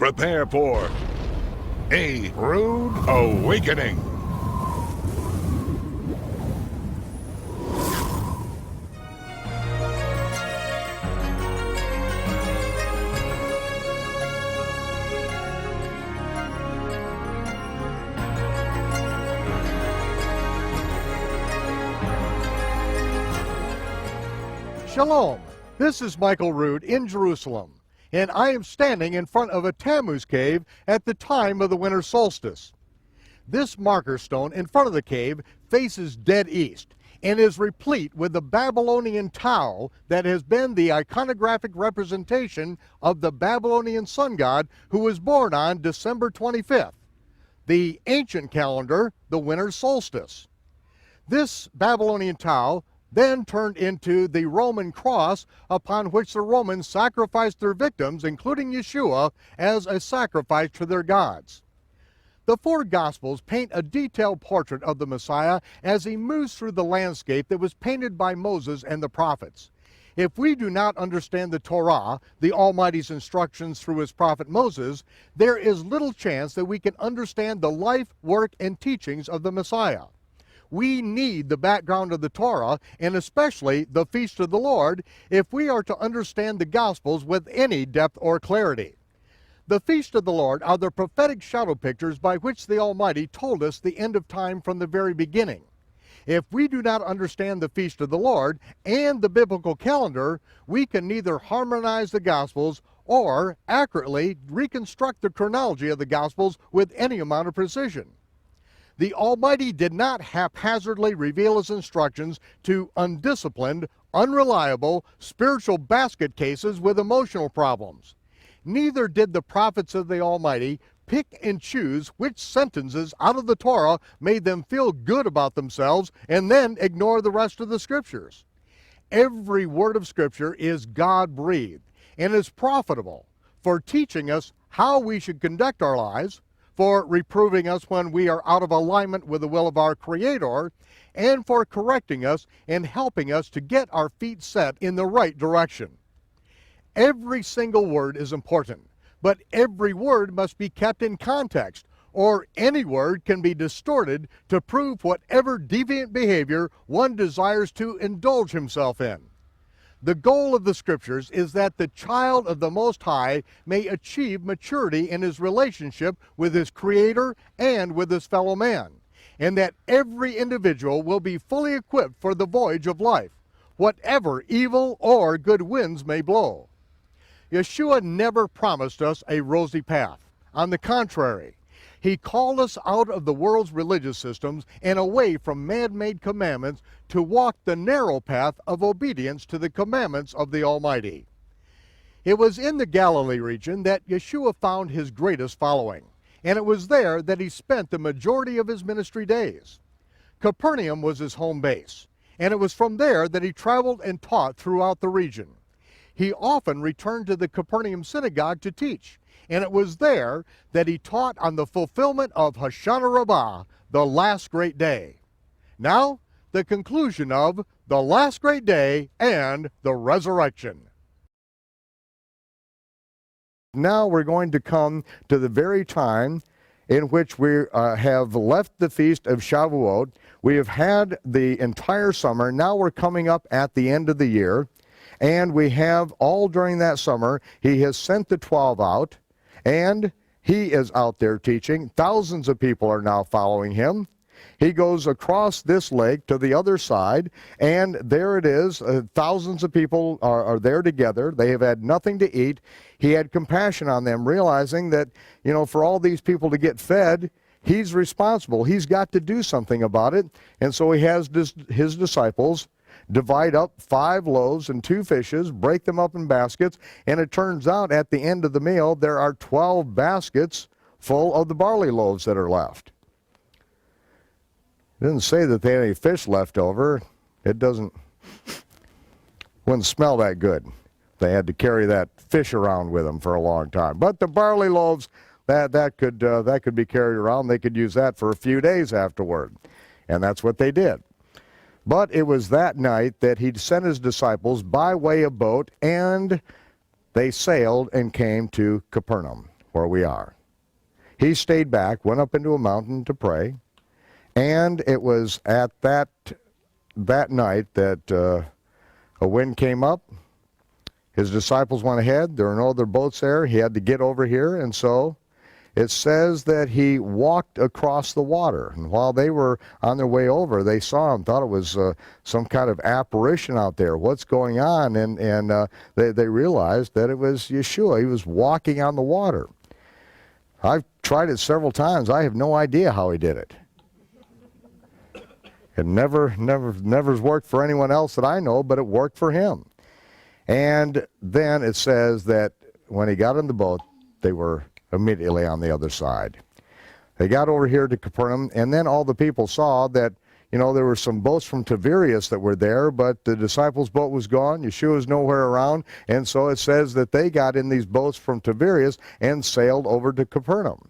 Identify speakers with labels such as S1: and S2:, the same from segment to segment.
S1: prepare for a Rood awakening.
S2: Shalom, this is Michael Rood in Jerusalem, and I am standing in front of a Tammuz cave at the time of the winter solstice. This marker stone in front of the cave faces dead east and is replete with the Babylonian Tau that has been the iconographic representation of the Babylonian sun god who was born on December 25th, the ancient calendar, the winter solstice. This Babylonian Tau then turned into the Roman cross upon which the Romans sacrificed their victims, including Yeshua, as a sacrifice to their gods. The four Gospels paint a detailed portrait of the Messiah as he moves through the landscape that was painted by Moses and the prophets. If we do not understand the Torah, the Almighty's instructions through his prophet Moses, there is little chance that we can understand the life, work, and teachings of the Messiah. We need the background of the Torah, and especially the Feast of the Lord, if we are to understand the Gospels with any depth or clarity. The Feast of the Lord are the prophetic shadow pictures by which the Almighty told us the end of time from the very beginning. If we do not understand the Feast of the Lord and the biblical calendar, we can neither harmonize the Gospels or accurately reconstruct the chronology of the Gospels with any amount of precision. The Almighty did not haphazardly reveal his instructions to undisciplined, unreliable, spiritual basket cases with emotional problems. Neither did the prophets of the Almighty pick and choose which sentences out of the Torah made them feel good about themselves and then ignore the rest of the scriptures. Every word of scripture is God-breathed and is profitable for teaching us how we should conduct our lives, for reproving us when we are out of alignment with the will of our Creator, and for correcting us and helping us to get our feet set in the right direction. Every single word is important, but every word must be kept in context, or any word can be distorted to prove whatever deviant behavior one desires to indulge himself in. The goal of the scriptures is that the child of the Most High may achieve maturity in his relationship with his Creator and with his fellow man, and that every individual will be fully equipped for the voyage of life, whatever evil or good winds may blow. Yeshua never promised us a rosy path. On the contrary, he called us out of the world's religious systems and away from man-made commandments to walk the narrow path of obedience to the commandments of the Almighty. It was in the Galilee region that Yeshua found his greatest following, and it was there that he spent the majority of his ministry days. Capernaum was his home base, and it was from there that he traveled and taught throughout the region. He often returned to the Capernaum synagogue to teach, and it was there that he taught on the fulfillment of Hoshana Rabbah, the last great day. Now, the conclusion of the last great day and the resurrection. Now we're going to come to the very time in which we have left the feast of Shavuot. We have had the entire summer. Now we're coming up at the end of the year, and we have all during that summer, he has sent the 12 out, and he is out there teaching. Thousands of people are now following him. He goes across this lake to the other side, and there it is. Thousands of people are there together. They have had nothing to eat. He had compassion on them, realizing that, for all these people to get fed, he's responsible. He's got to do something about it. And so he has his disciples divide up 5 loaves and 2 fishes, break them up in baskets, and it turns out at the end of the meal there are 12 baskets full of the barley loaves that are left. It didn't say that they had any fish left over. It wouldn't smell that good. They had to carry that fish around with them for a long time. But the barley loaves, that could be carried around. They could use that for a few days afterward. And that's what they did. But it was that night that he sent his disciples by way of boat, and they sailed and came to Capernaum. where we are. He stayed back, went up into a mountain to pray, and it was at that night that a wind came up. His disciples went ahead. There were no other boats there. He had to get over here, and so it says that he walked across the water. And while they were on their way over, they saw him, thought it was some kind of apparition out there. What's going on? And they realized that it was Yeshua. He was walking on the water. I've tried it several times. I have no idea how he did it. It never worked for anyone else that I know, but it worked for him. And then it says that when he got in the boat, they were immediately on the other side. They got over here to Capernaum, and then all the people saw that, there were some boats from Tiberias that were there, but the disciples' boat was gone. Yeshua was nowhere around, and so it says that they got in these boats from Tiberias and sailed over to Capernaum.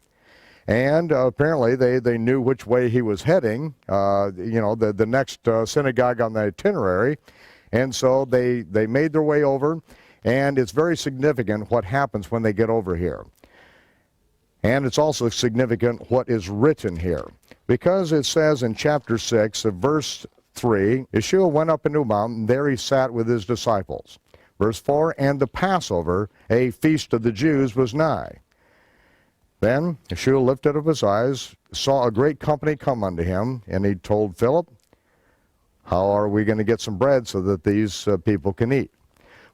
S2: And apparently they knew which way he was heading, the next synagogue on the itinerary. And so they made their way over, and it's very significant what happens when they get over here. And it's also significant what is written here, because it says in chapter 6 of verse 3, Yeshua went up into a mountain, there he sat with his disciples. Verse 4, and the Passover, a feast of the Jews, was nigh. Then Yeshua lifted up his eyes, saw a great company come unto him, and he told Philip, how are we going to get some bread so that these people can eat?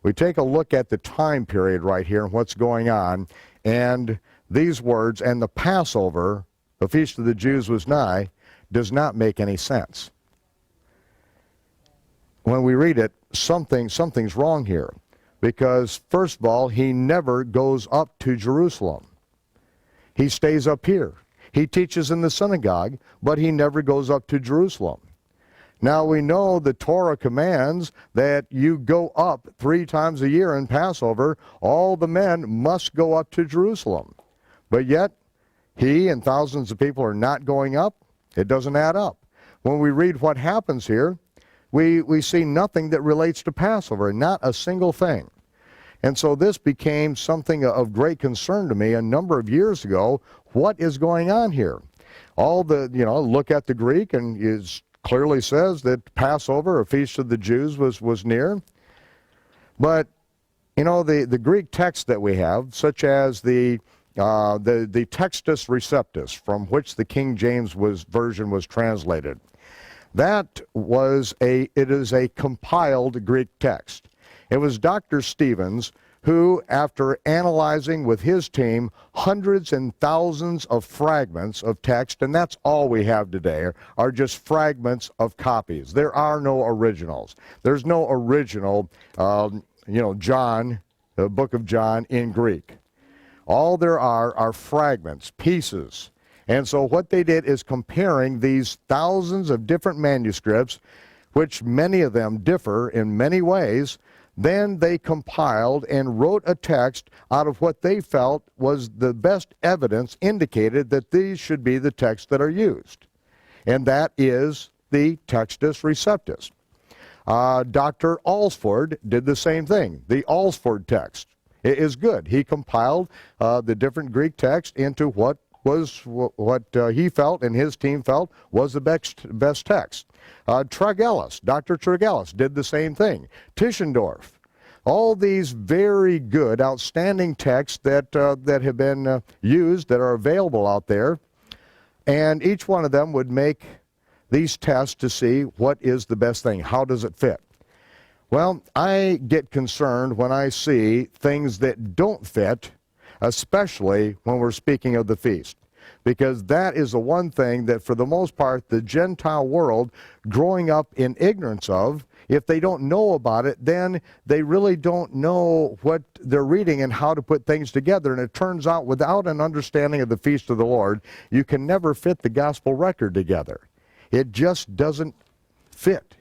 S2: We take a look at the time period right here and what's going on, and these words, and the Passover, the feast of the Jews was nigh, does not make any sense. When we read it, something's wrong here. Because, first of all, he never goes up to Jerusalem. He stays up here. He teaches in the synagogue, but he never goes up to Jerusalem. Now we know the Torah commands that you go up 3 times a year in Passover. All the men must go up to Jerusalem. But yet, he and thousands of people are not going up. It doesn't add up. When we read what happens here, we see nothing that relates to Passover, not a single thing. And so this became something of great concern to me a number of years ago. What is going on here? Look at the Greek, and it clearly says that Passover, a feast of the Jews, was near. But, the Greek text that we have, such as the Textus Receptus, from which the King James version was translated, it is a compiled Greek text. It was Dr. Stevens who, after analyzing with his team hundreds and thousands of fragments of text, and that's all we have today, are just fragments of copies. There are no originals. There's no original, John, the book of John in Greek. All there are fragments, pieces. And so what they did is comparing these thousands of different manuscripts, which many of them differ in many ways. Then they compiled and wrote a text out of what they felt was the best evidence indicated that these should be the texts that are used. And that is the Textus Receptus. Dr. Alsford did the same thing. The Alsford text is good. He compiled the different Greek texts into what he felt and his team felt was the best text. Tregelles, Dr. Tregelles did the same thing. Tischendorf. All these very good, outstanding texts that have been used, that are available out there, and each one of them would make these tests to see what is the best thing. How does it fit? Well, I get concerned when I see things that don't fit, especially when we're speaking of the feast. Because that is the one thing that, for the most part, the Gentile world, growing up in ignorance of, if they don't know about it, then they really don't know what they're reading and how to put things together. And it turns out, without an understanding of the feast of the Lord, you can never fit the gospel record together. It just doesn't fit.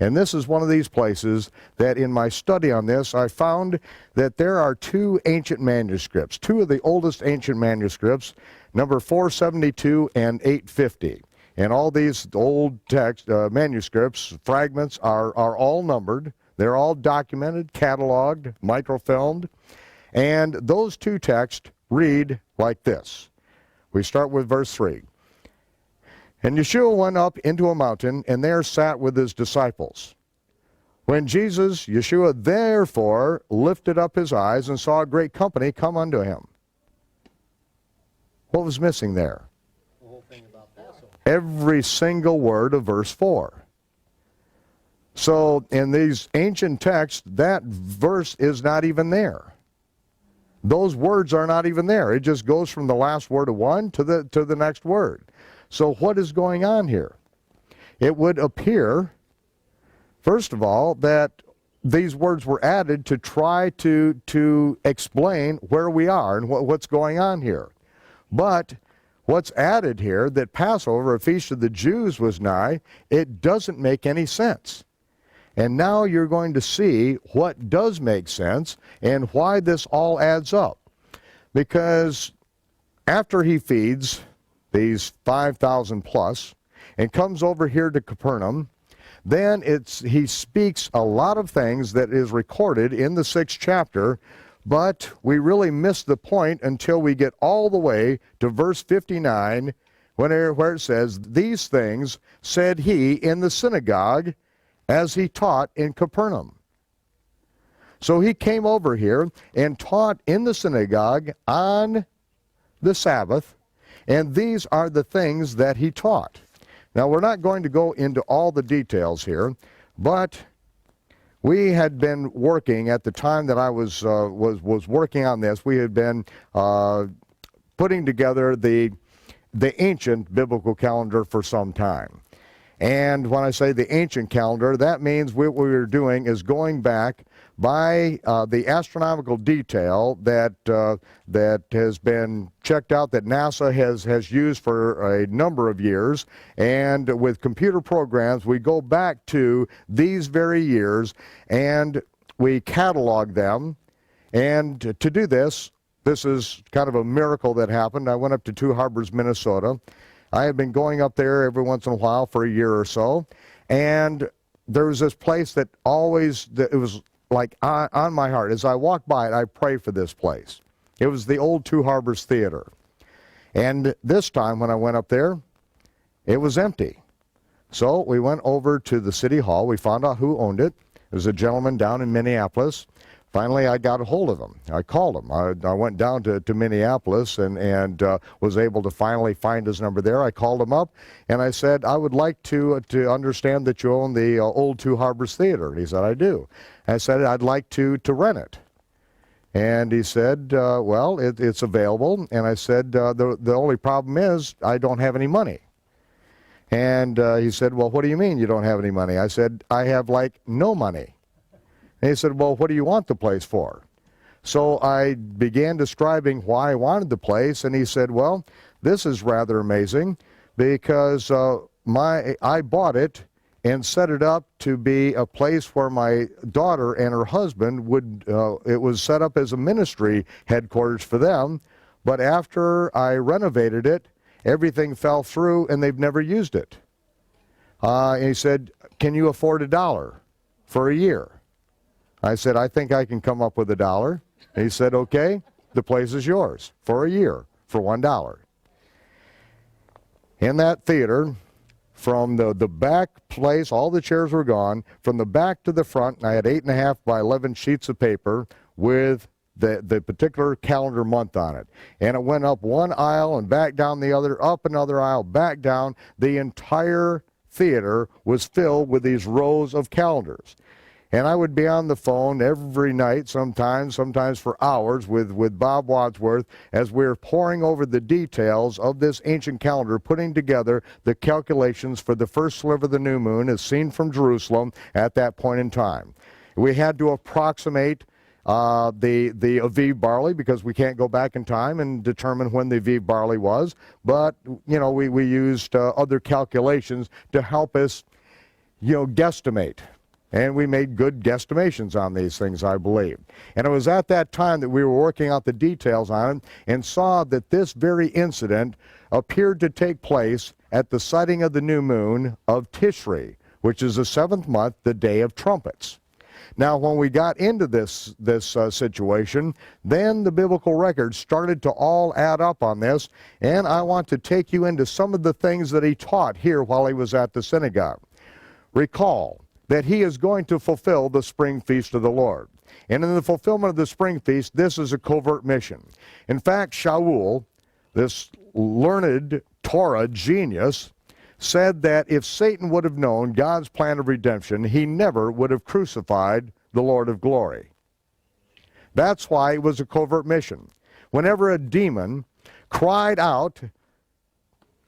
S2: And this is one of these places that in my study on this, I found that there are 2 ancient manuscripts, 2 of the oldest ancient manuscripts, number 472 and 850. And all these old text manuscripts, fragments, are all numbered. They're all documented, cataloged, microfilmed. And those 2 texts read like this. We start with verse 3. And Yeshua went up into a mountain, and there sat with his disciples. When Yeshua therefore lifted up his eyes and saw a great company come unto him. What was missing there?
S3: The whole thing about Passover.
S2: Every single word of verse 4. So in these ancient texts, that verse is not even there. Those words are not even there. It just goes from the last word of one to the next word. So what is going on here? It would appear, first of all, that these words were added to try to explain where we are and what's going on here. But what's added here, that Passover, a feast of the Jews, was nigh, it doesn't make any sense. And now you're going to see what does make sense and why this all adds up. Because after he feeds these 5,000 plus and comes over here to Capernaum, then he speaks a lot of things that is recorded in the 6th chapter, but we really miss the point until we get all the way to verse 59, where it says, "These things said he in the synagogue as he taught in Capernaum." So he came over here and taught in the synagogue on the Sabbath, and these are the things that he taught. Now, we're not going to go into all the details here, but we had been working at the time that I was working on this. We had been putting together the ancient biblical calendar for some time. And when I say the ancient calendar, that means what we were doing is going back by the astronomical detail that has been checked out, that NASA has used for a number of years. And with computer programs, we go back to these very years and we catalog them. And to do this is kind of a miracle that happened. I went up to Two Harbors, Minnesota. I had been going up there every once in a while for a year or so, and there was this place that it was like on my heart. As I walked by it, I prayed for this place. It was the old Two Harbors Theater. And this time when I went up there, it was empty. So we went over to the city hall. We found out who owned it. It was a gentleman down in Minneapolis. Finally, I got a hold of him. I called him. I went down to Minneapolis and was able to finally find his number there. I called him up, and I said, "I would like to understand that you own the old Two Harbors Theater." And he said, "I do." I said, "I'd like to rent it." And he said, "Well, it's available." And I said, the only problem is I don't have any money." And he said, "Well, what do you mean you don't have any money?" I said, "I have like no money." And he said, "Well, what do you want the place for?" So I began describing why I wanted the place, and he said, "Well, this is rather amazing because I bought it and set it up to be a place where my daughter and her husband it was set up as a ministry headquarters for them, but after I renovated it, everything fell through and they've never used it." And he said, "Can you afford $1 for a year?" I said, "I think I can come up with $1. And he said, "Okay, the place is yours for a year for $1. In that theater, from the back place, all the chairs were gone. From the back to the front, I had 8.5 by 11 sheets of paper with the particular calendar month on it. And it went up one aisle and back down the other, up another aisle, back down. The entire theater was filled with these rows of calendars. And I would be on the phone every night, sometimes for hours, with Bob Wadsworth, as we were pouring over the details of this ancient calendar, putting together the calculations for the first sliver of the new moon as seen from Jerusalem at that point in time. We had to approximate the Aviv barley, because we can't go back in time and determine when the Aviv barley was, but we used other calculations to help us guesstimate. And we made good guesstimations on these things, I believe. And it was at that time that we were working out the details on it and saw that this very incident appeared to take place at the sighting of the new moon of Tishri, which is the 7th month, the Day of Trumpets. Now, when we got into this situation, then the biblical records started to all add up on this, and I want to take you into some of the things that he taught here while he was at the synagogue. Recall that he is going to fulfill the spring feast of the Lord. And in the fulfillment of the spring feast, this is a covert mission. In fact, Shaul, this learned Torah genius, said that if Satan would have known God's plan of redemption, he never would have crucified the Lord of glory. That's why it was a covert mission. Whenever a demon cried out